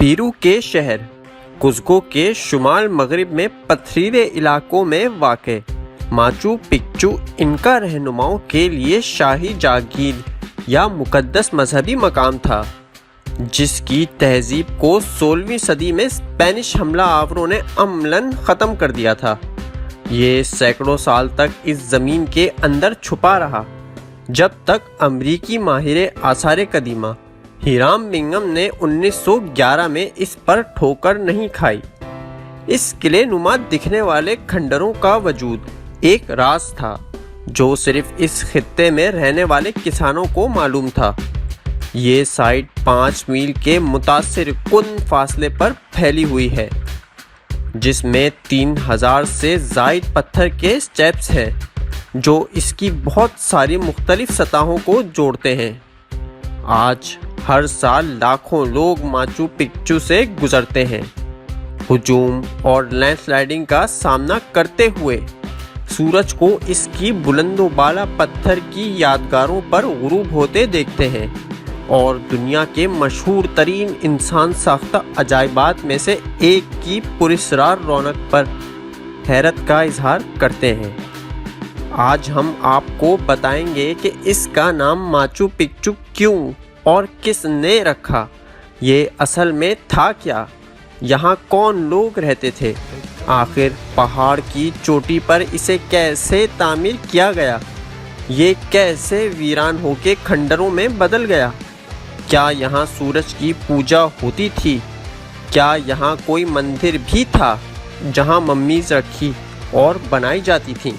پیرو کے شہر کزکو کے شمال مغرب میں پتھریلے علاقوں میں واقع ماچو پکچو انکا رہنماؤں کے لیے شاہی جاگیر یا مقدس مذہبی مقام تھا، جس کی تہذیب کو 16ویں صدی میں اسپینش حملہ آوروں نے عملاً ختم کر دیا تھا۔ یہ سینکڑوں سال تک اس زمین کے اندر چھپا رہا جب تک امریکی ماہر آثار قدیمہ ہیرام بنگم نے 1911 میں اس پر ٹھوکر نہیں کھائی۔ اس قلعے نما دکھنے والے کھنڈروں کا وجود ایک راز تھا جو صرف اس خطے میں رہنے والے کسانوں کو معلوم تھا۔ یہ سائٹ 5 میل کے متاثر کن فاصلے پر پھیلی ہوئی ہے، جس میں 3000 سے زائد پتھر کے اسٹیپس ہیں جو اس کی بہت ساری مختلف سطحوں کو جوڑتے ہیں۔ آج ہر سال لاکھوں لوگ ماچو پکچو سے گزرتے ہیں، ہجوم اور لینڈ سلائڈنگ کا سامنا کرتے ہوئے سورج کو اس کی بلند و بالا پتھر کی یادگاروں پر غروب ہوتے دیکھتے ہیں اور دنیا کے مشہور ترین انسان ساختہ عجائبات میں سے ایک کی پراسرار رونق پر حیرت کا اظہار کرتے ہیں۔ آج ہم آپ کو بتائیں گے کہ اس کا نام ماچو پکچو کیوں اور کس نے رکھا، یہ اصل میں تھا کیا، یہاں کون لوگ رہتے تھے، آخر پہاڑ کی چوٹی پر اسے کیسے تعمیر کیا گیا، یہ کیسے ویران ہو کے کھنڈروں میں بدل گیا، کیا یہاں سورج کی پوجا ہوتی تھی، کیا یہاں کوئی مندر بھی تھا جہاں ممیز رکھی اور بنائی جاتی تھیں،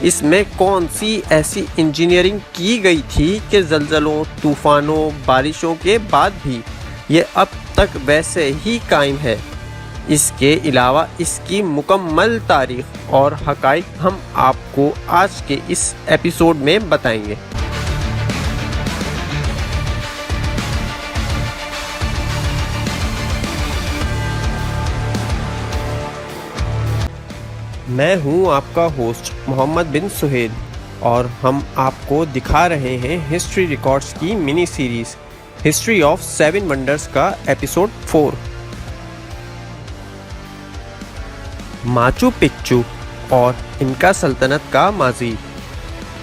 اس میں کون سی ایسی انجینئرنگ کی گئی تھی کہ زلزلوں، طوفانوں، بارشوں کے بعد بھی یہ اب تک ویسے ہی قائم ہے۔ اس کے علاوہ اس کی مکمل تاریخ اور حقائق ہم آپ کو آج کے اس ایپیسوڈ میں بتائیں گے۔ میں ہوں آپ کا ہوسٹ محمد بن سہیل اور ہم آپ کو دکھا رہے ہیں ہسٹری ریکارڈز کی mini series history of 7 wonders کا ایپیسوڈ 4۔ ماچو پکچو اور انکا سلطنت کا ماضی۔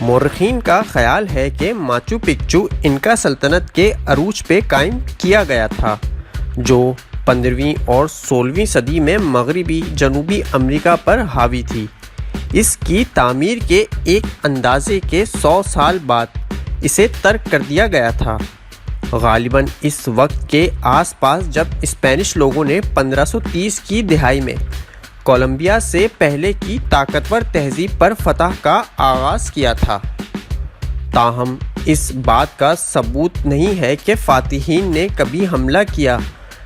مورخین کا خیال ہے کہ ماچو پکچو انکا سلطنت کے عروج پہ قائم کیا گیا تھا، جو 15ویں اور 16ویں صدی میں مغربی جنوبی امریکہ پر حاوی تھی۔ اس کی تعمیر کے ایک اندازے کے 100 سال بعد اسے ترک کر دیا گیا تھا، غالباً اس وقت کے آس پاس جب اسپینش لوگوں نے 1530 کی دہائی میں کولمبیا سے پہلے کی طاقتور تہذیب پر فتح کا آغاز کیا تھا۔ تاہم اس بات کا ثبوت نہیں ہے کہ فاتحین نے کبھی حملہ کیا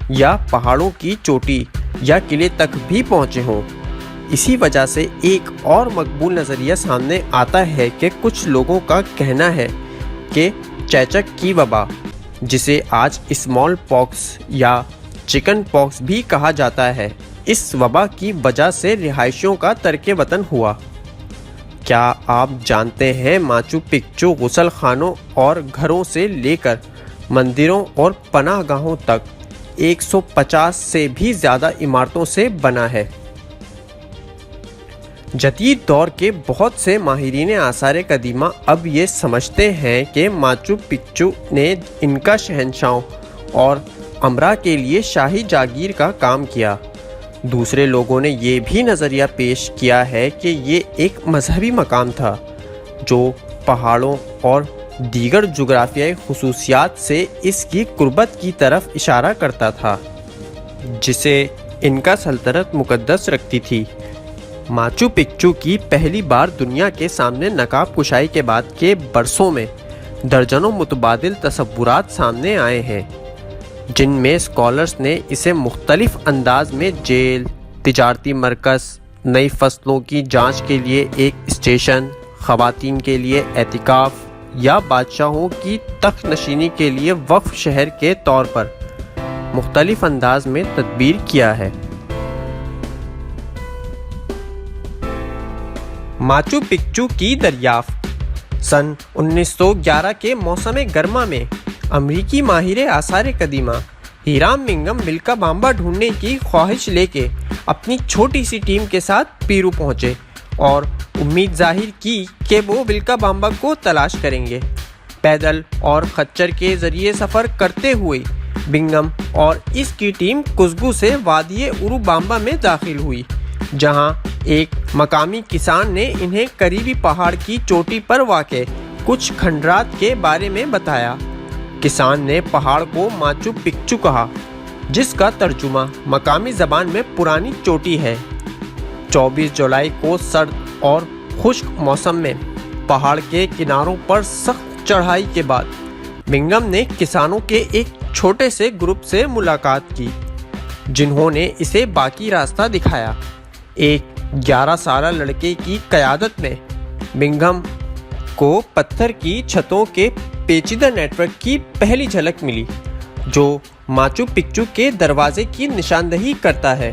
یا پہاڑوں کی چوٹی یا قلعے تک بھی پہنچے ہوں۔ اسی وجہ سے ایک اور مقبول نظریہ سامنے آتا ہے کہ کچھ لوگوں کا کہنا ہے کہ چیچک کی وبا، جسے آج اسمال پاکس یا چکن پاکس بھی کہا جاتا ہے، اس وبا کی وجہ سے رہائشیوں کا ترک وطن ہوا۔ کیا آپ جانتے ہیں ماچو پکچو غسل خانوں اور گھروں سے لے کر مندروں اور پناہ گاہوں تک 150 سے بھی زیادہ عمارتوں سے بنا ہے۔ جدید دور کے بہت سے ماہرین آثار قدیمہ اب یہ سمجھتے ہیں کہ ماچو پکچو نے انکا شہنشاہوں اور امرا کے لیے شاہی جاگیر کا کام کیا۔ دوسرے لوگوں نے یہ بھی نظریہ پیش کیا ہے کہ یہ ایک مذہبی مقام تھا جو پہاڑوں اور دیگر جغرافیائی خصوصیات سے اس کی قربت کی طرف اشارہ کرتا تھا، جسے انکا سلطنت مقدس رکھتی تھی۔ ماچو پکچو کی پہلی بار دنیا کے سامنے نقاب کشائی کے بعد کے برسوں میں درجنوں متبادل تصورات سامنے آئے ہیں، جن میں اسکالرز نے اسے مختلف انداز میں جیل، تجارتی مرکز، نئی فصلوں کی جانچ کے لیے ایک اسٹیشن، خواتین کے لیے اعتکاف یا بادشاہوں کی تخت نشینی کے لیے وقف شہر کے طور پر مختلف انداز میں تدبیر کیا ہے۔ ماچو پکچو کی دریافت۔ سن 1911 کے موسم گرما میں امریکی ماہر آثار قدیمہ ہیرام منگم ولکابامبا ڈھونڈنے کی خواہش لے کے اپنی چھوٹی سی ٹیم کے ساتھ پیرو پہنچے اور امید ظاہر کی کہ وہ ولکابامبا کو تلاش کریں گے۔ پیدل اور خچر کے ذریعے سفر کرتے ہوئے بنگم اور اس کی ٹیم کسگو سے وادی اروبامبا میں داخل ہوئی، جہاں ایک مقامی کسان نے انہیں قریبی پہاڑ کی چوٹی پر واقع کچھ کھنڈرات کے بارے میں بتایا۔ کسان نے پہاڑ کو ماچو پکچو کہا، جس کا ترجمہ مقامی زبان میں پرانی چوٹی ہے۔ 24 جولائی کو سرد اور خشک موسم میں پہاڑ کے کناروں پر سخت چڑھائی کے بعد بنگم نے کسانوں کے ایک چھوٹے سے گروپ سے ملاقات کی، جنہوں نے اسے باقی راستہ دکھایا۔ ایک 11 سالہ لڑکے کی قیادت میں بنگم کو پتھر کی چھتوں کے پیچیدہ نیٹ ورک کی پہلی جھلک ملی، جو ماچو پکچو کے دروازے کی نشاندہی کرتا ہے۔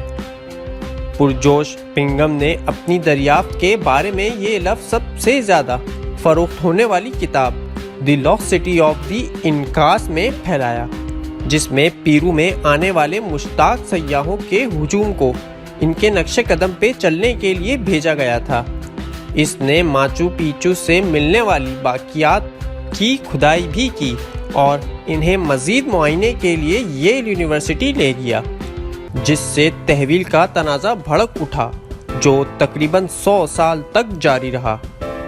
پرجوش بنگم نے اپنی دریافت کے بارے میں یہ لفظ سب سے زیادہ فروخت ہونے والی کتاب the last city of the Incas میں پھیلایا، جس میں پیرو میں آنے والے مشتاق سیاحوں کے ہجوم کو ان کے نقش قدم پہ چلنے کے لیے بھیجا گیا تھا۔ اس نے ماچو پیچو سے ملنے والی باقیات کی کھدائی بھی کی اور انہیں مزید معائنے کے لیے ییل یونیورسٹی لے گیا، جس سے تحویل کا تنازع بھڑک اٹھا جو تقریباً 100 سال تک جاری رہا۔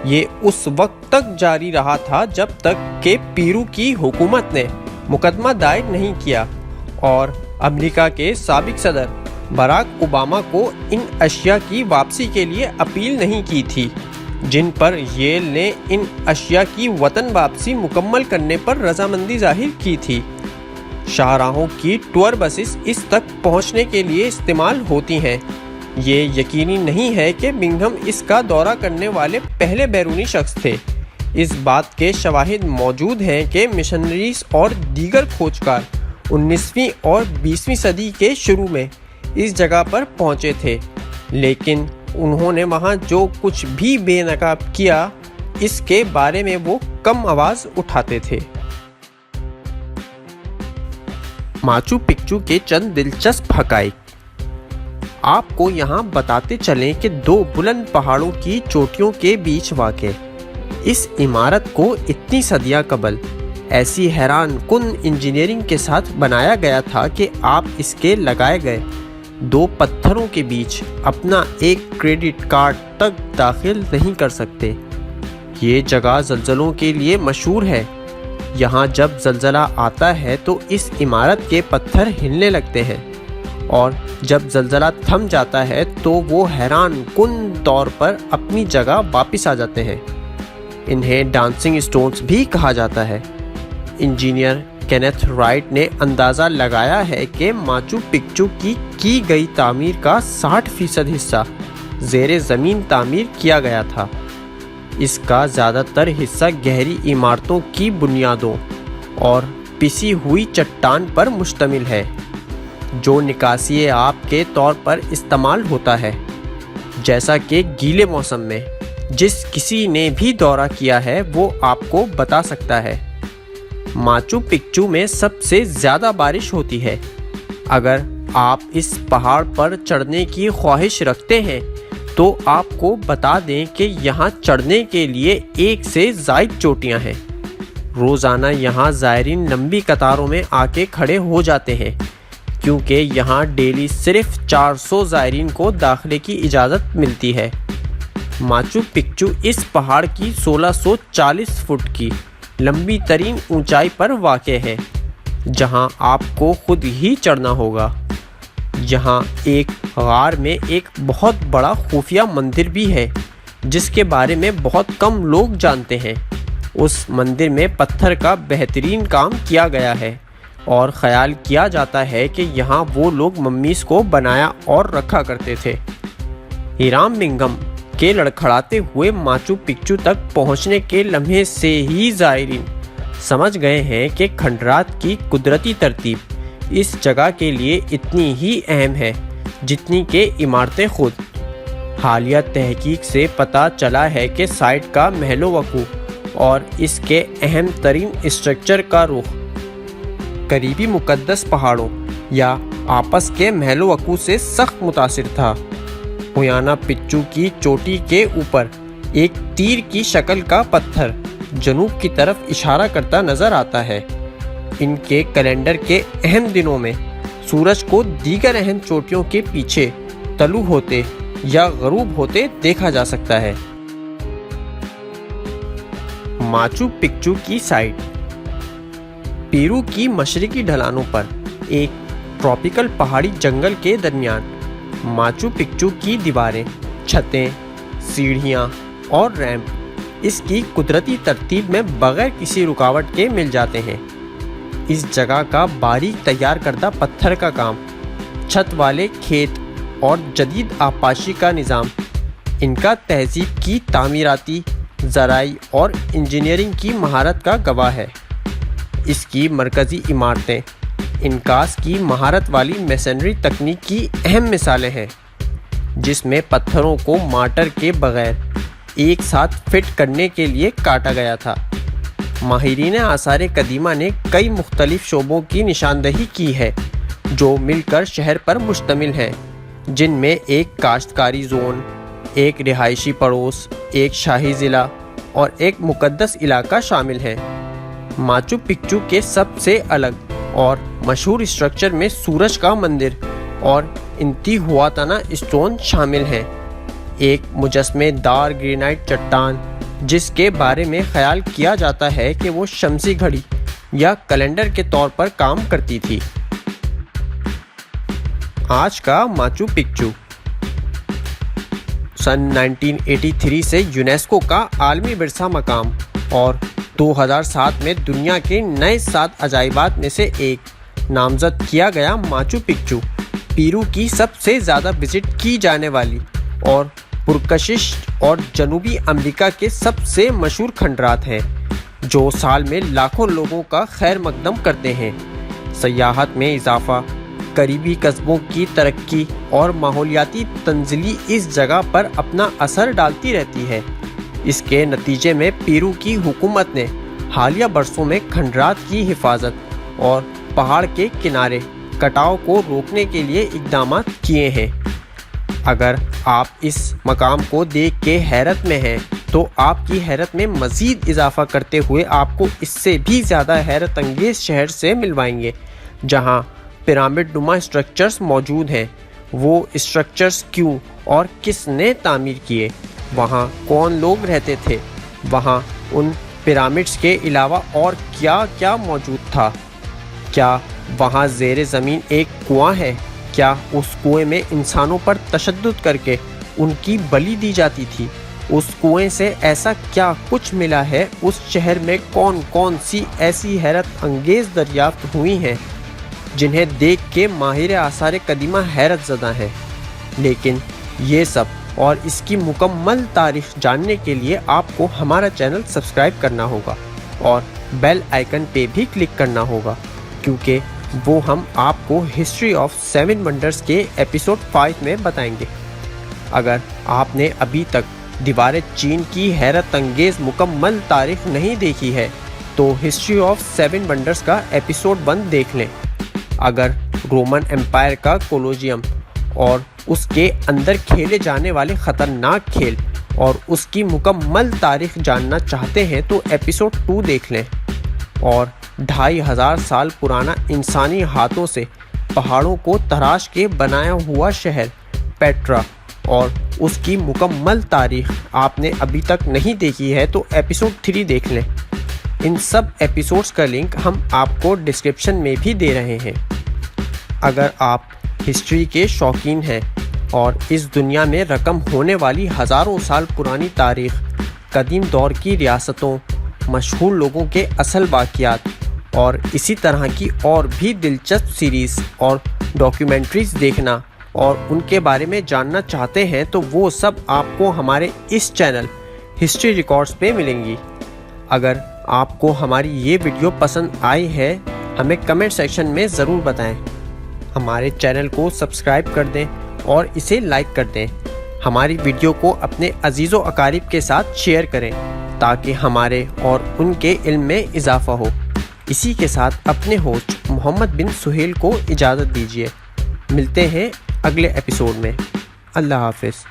یہ اس وقت تک جاری رہا تھا جب تک کہ پیرو کی حکومت نے مقدمہ دائر نہیں کیا اور امریکہ کے سابق صدر براک اوباما کو ان اشیاء کی واپسی کے لیے اپیل نہیں کی تھی، جن پر ییل نے ان اشیاء کی وطن واپسی مکمل کرنے پر رضامندی ظاہر کی تھی۔ شاہراہوں کی ٹور بسز اس تک پہنچنے کے لیے استعمال ہوتی ہیں۔ یہ یقینی نہیں ہے کہ بنگم اس کا دورہ کرنے والے پہلے بیرونی شخص تھے۔ اس بات کے شواہد موجود ہیں کہ مشنریز اور دیگر کھوجکار 19ویں اور 20ویں صدی کے شروع میں اس جگہ پر پہنچے تھے، لیکن انہوں نے وہاں جو کچھ بھی بے نقاب کیا، اس کے بارے میں وہ کم آواز اٹھاتے تھے۔ ماچو پکچو کے چند دلچسپ حقائق آپ کو یہاں بتاتے چلیں کہ 2 بلند پہاڑوں کی چوٹیوں کے بیچ واقع اس عمارت کو اتنی صدیاں قبل ایسی حیران کن انجینئرنگ کے ساتھ بنایا گیا تھا کہ آپ اس کے لگائے گئے 2 پتھروں کے بیچ اپنا ایک کریڈٹ کارڈ تک داخل نہیں کر سکتے۔ یہ جگہ زلزلوں کے لیے مشہور ہے۔ یہاں جب زلزلہ آتا ہے تو اس عمارت کے پتھر ہلنے لگتے ہیں، اور جب زلزلہ تھم جاتا ہے تو وہ حیران کن طور پر اپنی جگہ واپس آ جاتے ہیں۔ انہیں ڈانسنگ سٹونز بھی کہا جاتا ہے۔ انجینئر کینتھ رائٹ نے اندازہ لگایا ہے کہ ماچو پکچو کی گئی تعمیر کا 60% حصہ زیر زمین تعمیر کیا گیا تھا۔ اس کا زیادہ تر حصہ گہری عمارتوں کی بنیادوں اور پسی ہوئی چٹان پر مشتمل ہے، جو نکاسی آب کے طور پر استعمال ہوتا ہے، جیسا کہ گیلے موسم میں جس کسی نے بھی دورہ کیا ہے وہ آپ کو بتا سکتا ہے۔ ماچو پکچو میں سب سے زیادہ بارش ہوتی ہے۔ اگر آپ اس پہاڑ پر چڑھنے کی خواہش رکھتے ہیں تو آپ کو بتا دیں کہ یہاں چڑھنے کے لیے 1 سے زائد چوٹیاں ہیں۔ روزانہ یہاں زائرین لمبی قطاروں میں آ کے کھڑے ہو جاتے ہیں، کیونکہ یہاں ڈیلی صرف 400 زائرین کو داخلے کی اجازت ملتی ہے۔ ماچو پکچو اس پہاڑ کی 1640 فٹ کی لمبی ترین اونچائی پر واقع ہے، جہاں آپ کو خود ہی چڑھنا ہوگا۔ یہاں ایک غار میں ایک بہت بڑا خفیہ مندر بھی ہے، جس کے بارے میں بہت کم لوگ جانتے ہیں۔ اس مندر میں پتھر کا بہترین کام کیا گیا ہے، اور خیال کیا جاتا ہے کہ یہاں وہ لوگ ممیز کو بنایا اور رکھا کرتے تھے۔ ہیرام منگم کے لڑکھڑاتے ہوئے ماچو پکچو تک پہنچنے کے لمحے سے ہی زائرین سمجھ گئے ہیں کہ کھنڈرات کی قدرتی ترتیب اس جگہ کے لیے اتنی ہی اہم ہے جتنی کہ عمارتیں خود۔ حالیہ تحقیق سے پتہ چلا ہے کہ سائٹ کا محل وقوع اور اس کے اہم ترین اسٹرکچر کا رخ قریبی مقدس پہاڑوں یا آپس کے محل و وقوع سے سخت متاثر تھا۔ ہویانا پچو کی چوٹی کے اوپر ایک تیر کی شکل کا پتھر جنوب کی طرف اشارہ کرتا نظر آتا ہے۔ ان کے کیلنڈر کے اہم دنوں میں سورج کو دیگر اہم چوٹیوں کے پیچھے طلوع ہوتے یا غروب ہوتے دیکھا جا سکتا ہے۔ ماچو پکچو کی سائٹ پیرو کی مشرقی ڈھلانوں پر ایک ٹراپیکل پہاڑی جنگل کے درمیان ماچو پکچو کی دیواریں، چھتیں، سیڑھیاں اور ریمپ اس کی قدرتی ترتیب میں بغیر کسی رکاوٹ کے مل جاتے ہیں۔ اس جگہ کا باریک تیار کردہ پتھر کا کام، چھت والے کھیت اور جدید آبپاشی کا نظام ان کا تہذیب کی تعمیراتی، زرعی اور انجینئرنگ کی مہارت کا گواہ ہے۔ اس کی مرکزی عمارتیں انکاس کی مہارت والی میسنری تکنیک کی اہم مثالیں ہیں، جس میں پتھروں کو مارٹر کے بغیر ایک ساتھ فٹ کرنے کے لیے کاٹا گیا تھا۔ ماہرین آثار قدیمہ نے کئی مختلف شعبوں کی نشاندہی کی ہے جو مل کر شہر پر مشتمل ہیں، جن میں ایک کاشتکاری زون، ایک رہائشی پڑوس، ایک شاہی ضلع اور ایک مقدس علاقہ شامل ہیں۔ ماچو پکچو کے سب سے الگ اور مشہور اسٹرکچر میں سورج کا مندر اور انتیہواتانا اسٹون شامل ہیں، ایک مجسمے دار گرینائٹ چٹان جس کے بارے میں خیال کیا جاتا ہے کہ وہ شمسی گھڑی یا کیلنڈر کے طور پر کام کرتی تھی۔ آج کا ماچو پکچو سن 1983 سے یونیسکو کا عالمی ورثہ مقام اور 2007 میں دنیا کے نئے 7 عجائبات میں سے ایک نامزد کیا گیا ماچو پکچو پیرو کی سب سے زیادہ وزٹ کی جانے والی اور پرکشش اور جنوبی امریکہ کے سب سے مشہور کھنڈرات ہیں، جو سال میں لاکھوں لوگوں کا خیر مقدم کرتے ہیں۔ سیاحت میں اضافہ، قریبی قصبوں کی ترقی اور ماحولیاتی تنزلی اس جگہ پر اپنا اثر ڈالتی رہتی ہے۔ اس کے نتیجے میں پیرو کی حکومت نے حالیہ برسوں میں کھنڈرات کی حفاظت اور پہاڑ کے کنارے کٹاؤ کو روکنے کے لیے اقدامات کیے ہیں۔ اگر آپ اس مقام کو دیکھ کے حیرت میں ہیں تو آپ کی حیرت میں مزید اضافہ کرتے ہوئے آپ کو اس سے بھی زیادہ حیرت انگیز شہر سے ملوائیں گے جہاں پیرامڈ نما اسٹرکچرز موجود ہیں۔ وہ اسٹرکچرز کیوں اور کس نے تعمیر کیے، وہاں کون لوگ رہتے تھے، وہاں ان پیرامڈز کے علاوہ اور کیا کیا موجود تھا، کیا وہاں زیر زمین ایک کنواں ہے، کیا اس کنویں میں انسانوں پر تشدد کر کے ان کی بلی دی جاتی تھی، اس کنویں سے ایسا کیا کچھ ملا ہے، اس شہر میں کون کون سی ایسی حیرت انگیز دریافت ہوئی ہیں جنہیں دیکھ کے ماہر آثار قدیمہ حیرت زدہ ہیں۔ لیکن یہ سب اور اس کی مکمل تاریخ جاننے کے لیے آپ کو ہمارا چینل سبسکرائب کرنا ہوگا اور بیل آئیکن پہ بھی کلک کرنا ہوگا، کیونکہ وہ ہم آپ کو ہسٹری آف 7 ونڈرز کے ایپیسوڈ 5 میں بتائیں گے۔ اگر آپ نے ابھی تک دیوار چین کی حیرت انگیز مکمل تاریخ نہیں دیکھی ہے تو ہسٹری آف 7 ونڈرز کا ایپیسوڈ 1 دیکھ لیں۔ اگر رومن امپائر کا کولوزیم اور اس کے اندر کھیلے جانے والے خطرناک کھیل اور اس کی مکمل تاریخ جاننا چاہتے ہیں تو ایپیسوڈ 2 دیکھ لیں۔ اور 2500 سال پرانا انسانی ہاتھوں سے پہاڑوں کو تراش کے بنایا ہوا شہر پیٹرا اور اس کی مکمل تاریخ آپ نے ابھی تک نہیں دیکھی ہے تو ایپیسوڈ 3 دیکھ لیں۔ ان سب ایپیسوڈز کا لنک ہم آپ کو ڈسکرپشن میں بھی دے رہے ہیں۔ اگر آپ ہسٹری کے شوقین ہیں اور اس دنیا میں رقم ہونے والی ہزاروں سال پرانی تاریخ، قدیم دور کی ریاستوں، مشہور لوگوں کے اصل واقعات اور اسی طرح کی اور بھی دلچسپ سیریز اور ڈاکیومنٹریز دیکھنا اور ان کے بارے میں جاننا چاہتے ہیں تو وہ سب آپ کو ہمارے اس چینل ہسٹری ریکارڈز پہ ملیں گی۔ اگر آپ کو ہماری یہ ویڈیو پسند آئی ہے ہمیں کمنٹ سیکشن میں ضرور بتائیں۔ ہمارے چینل کو سبسکرائب کر دیں اور اسے لائک کر دیں۔ ہماری ویڈیو کو اپنے عزیز و اقارب کے ساتھ شیئر کریں تاکہ ہمارے اور ان کے علم میں اضافہ ہو، اسی کے ساتھ اپنے ہوسٹ محمد بن سہیل کو اجازت دیجیے. ملتے ہیں اگلے ایپیسوڈ میں. اللہ حافظ.